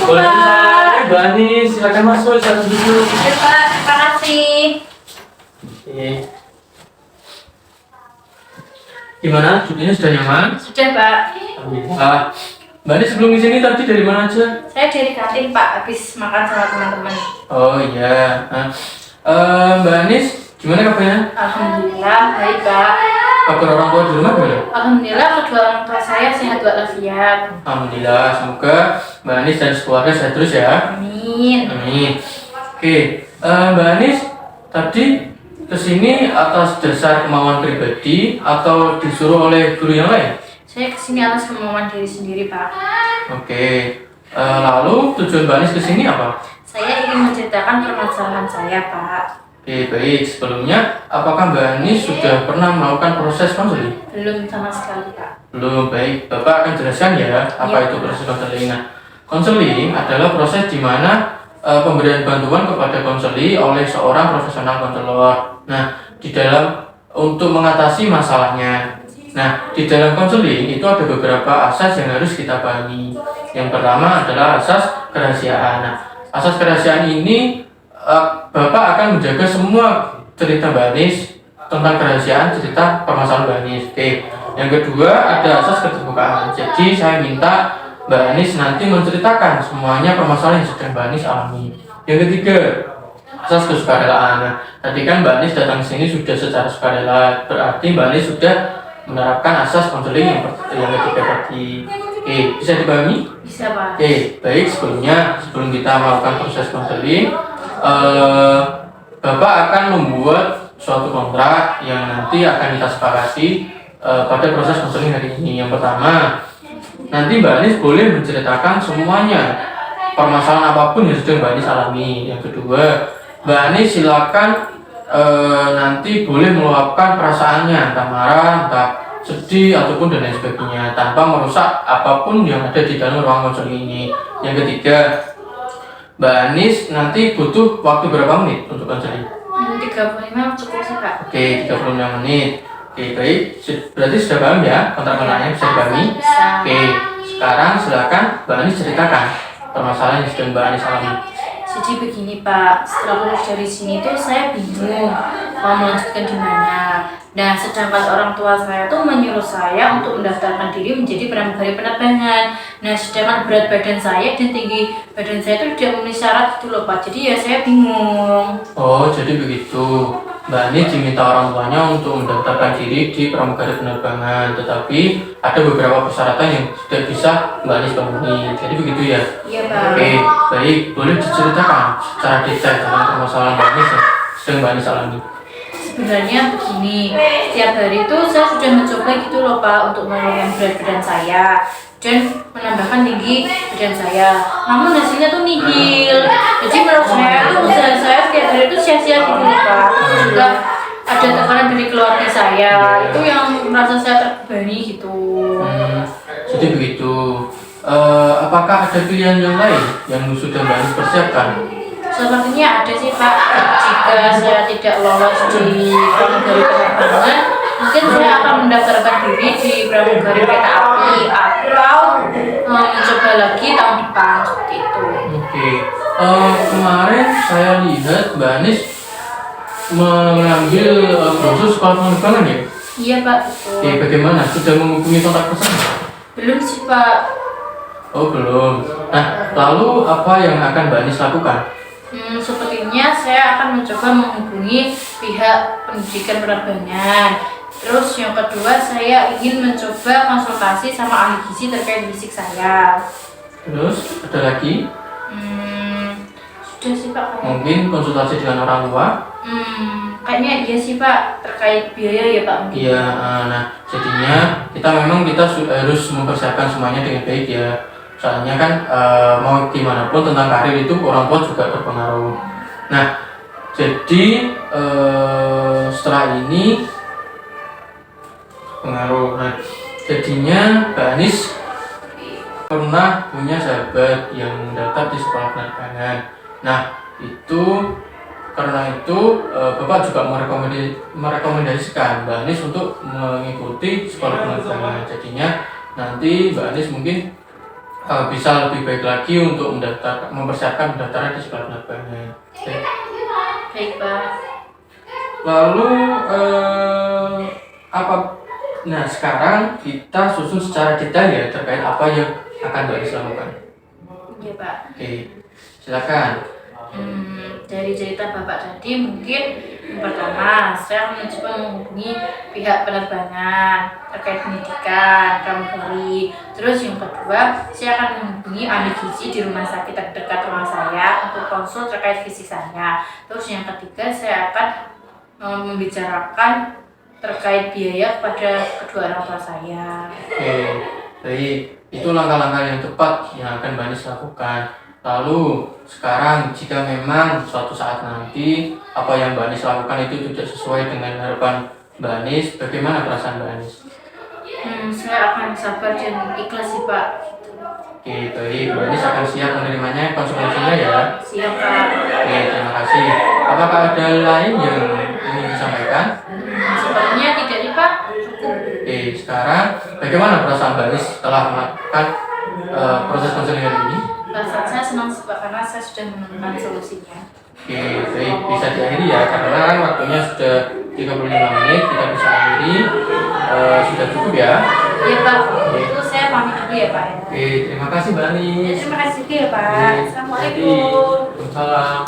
Waalaikumsalam. Pak. Mbak Anis, silakan masuk, silakan duduk. Oke Pak, terima kasih. Oke. Gimana? Duduknya sudah nyaman? Sudah Pak. Alhamdulillah. Mbak Anis sebelum di sini tadi dari mana aja? Saya dari kantin Pak, habis makan sama teman-teman. Oh iya. Nah, Mbak Anis, gimana kabarnya? Alhamdulillah, baik Pak. Kabar orang tua di rumah gimana? Alhamdulillah kedua orang tua saya sehat walafiat. Alhamdulillah. Semoga Mbak Anis dan keluarga sehat terus ya. Amin. Amin. Oke, Mbak Anis tadi kesini atas dasar kemauan pribadi atau disuruh oleh guru yang lain? Saya kesini atas kemauan diri sendiri Pak. Oke, lalu tujuan Mbak Anis kesini apa? Saya ingin menceritakan permasalahan saya Pak. Oke, baik. Sebelumnya, apakah Mbak Anis sudah pernah melakukan proses konseling? Belum sama sekali Pak. Belum, baik. Bapak akan jelaskan ya apa Iya. itu proses konseling. Nah, konseling adalah proses di mana pemberian bantuan kepada konseli oleh seorang profesional konselor. Nah, di dalam untuk mengatasi masalahnya. Nah, di dalam konseling itu ada beberapa asas yang harus kita pahami. Yang pertama adalah asas kerahasiaan. Nah, asas kerahasiaan ini Bapak akan menjaga semua cerita Mbak Anis tentang kerahasiaan cerita permasalahan Mbak Anis. Oke. Yang kedua ada asas keterbukaan. Jadi saya minta Mbak Anis nanti menceritakan semuanya permasalahan yang sedang Mbak Anis alami. Yang ketiga asas kesukarelaan. Nah, tadi kan Mbak Anis datang sini sudah secara sukarela, berarti Mbak Anis sudah menerapkan asas konseling yang ketiga tadi. Oke, bisa dipahami? Bisa Pak. Oke, baik. Sebelum kita melakukan proses konseling, Bapak akan membuat suatu kontrak yang nanti akan kita sepakati pada proses konseling hari ini. Yang pertama, nanti Mbak Anis boleh menceritakan semuanya permasalahan apapun yang sedang Mbak Anis alami. Yang kedua, Mbak Anis silakan nanti boleh meluapkan perasaannya, entah marah, entah sedih ataupun dan lain sebagainya, tanpa merusak apapun yang ada di dalam ruang konseling ini. Yang ketiga, Mbak Anis nanti butuh waktu berapa menit untuk konseling? 35 cukup sih Pak. Oke, 35 menit. Oke, baik. Berarti sudah paham ya kontrak-kontraknya, bisa dipahami? Bisa. Oke, sekarang silakan Mbak Anis ceritakan permasalahan yang sedang Mbak Anis alami. Jadi begini Pak, setelah lulus dari sini tuh saya bingung mau melanjutkan di mana. Nah, sedangkan orang tua saya tuh menyuruh saya untuk mendaftarkan diri menjadi pramugari penerbangan. Nah, sedangkan berat badan saya dan tinggi badan saya tuh tidak memenuhi syarat itu loh Pak. Jadi ya saya bingung. Oh, jadi begitu. Mbak Anis diminta orang tuanya untuk mendaftarkan diri di pramugari penerbangan, tetapi ada beberapa persyaratan yang tidak bisa Mbak Anis penuhi. Jadi begitu ya? Iya Pak. Oke, baik. Boleh diceritakan secara detail tentang permasalahan Mbak Anis yang sedang Mbak Anis alami? Sebenarnya begini, setiap hari itu saya sudah mencoba gitu loh Pak untuk menurunkan berat badan saya dan menambahkan tinggi badan saya. Namun hasilnya tuh nihil. Jadi menurut saya tuh usaha saya setiap hari itu sia-sia gitu loh Pak. Juga ada tekanan dari keluarga saya, itu yang merasa saya terbebani gitu. Jadi begitu. Apakah ada pilihan yang lain yang sudah Mbak Anis persiapkan? Sepertinya ada sih Pak, jika saya tidak lolos di pramugari penerbangan, mungkin saya akan mendaftarkan diri di pramugari kereta api atau mencoba lagi tahun depan seperti itu. Oke, kemarin saya lihat Mbak Anis mengambil brosur sekolah penerbangan ya? Iya Pak, betul. Oke, bagaimana? Sudah menghubungi kontak person? Belum sih Pak. Oh, belum. Nah, lalu apa yang akan Mbak Anis lakukan? Sepertinya saya akan mencoba menghubungi pihak pendidikan penerbangan. Terus yang kedua saya ingin mencoba konsultasi sama ahli gizi terkait fisik saya. Terus, ada lagi? Sudah sih Pak. Mungkin konsultasi dengan orang tua? Kayaknya iya sih Pak, terkait biaya ya Pak mungkin. Iya, nah jadinya kita harus mempersiapkan semuanya dengan baik ya. Soalnya kan mau gimana pun tentang karir itu orang tua juga berpengaruh. Nah, jadi setelah ini pengaruh. Nah, jadinya Mbak Anis pernah punya sahabat yang mendaftar di sekolah penerbangan. Nah, karena itu Bapak juga merekomendasikan Mbak Anis untuk mengikuti sekolah penerbangan. Jadinya nanti Mbak Anis mungkin bisa lebih baik lagi untuk mempersiapkan pendaftaran di sekolah penerbangan. Oke. Baik Pak. Lalu apa? Nah, sekarang kita susun secara detail ya terkait apa yang akan Mbak Anis lakukan. Iya Pak. Oke, silakan. Dari cerita Bapak tadi mungkin yang pertama saya akan mencoba menghubungi pihak penerbangan terkait pendidikan pramugari. Terus yang kedua saya akan menghubungi ahli gizi di rumah sakit terdekat rumah saya untuk konsul terkait fisik saya. Terus yang ketiga saya akan membicarakan terkait biaya kepada kedua orang tua saya. Oke, baik. Itu langkah-langkah yang tepat yang akan Mbak Anis lakukan. Lalu sekarang jika memang suatu saat nanti apa yang Mbak Anis lakukan itu tidak sesuai dengan harapan Mbak Anis, bagaimana perasaan Mbak Anis? Saya akan sabar dan ikhlas sih Pak. Oke, baik. Mbak Anis akan siap menerimanya konsekuensinya ya. Siap Pak. Oke, terima kasih. Apakah ada lain yang ingin disampaikan? Sepertinya tidak nih Pak. Cukup. Oke, sekarang bagaimana perasaan Mbak Anis setelah melakukan proses konseling hari ini? Perasaan saya senang sih Pak karena saya sudah menemukan solusinya. Oke, baik, bisa diakhiri ya karena kan waktunya sudah 35 menit, kita bisa akhiri. Sudah cukup ya. Iya Pak, itu saya pamit dulu ya Pak ya. Oke, terima kasih Mbak Ya, Anis. terima kasih juga ya Pak. Oke, Assalamualaikum. Waalaikumsalam.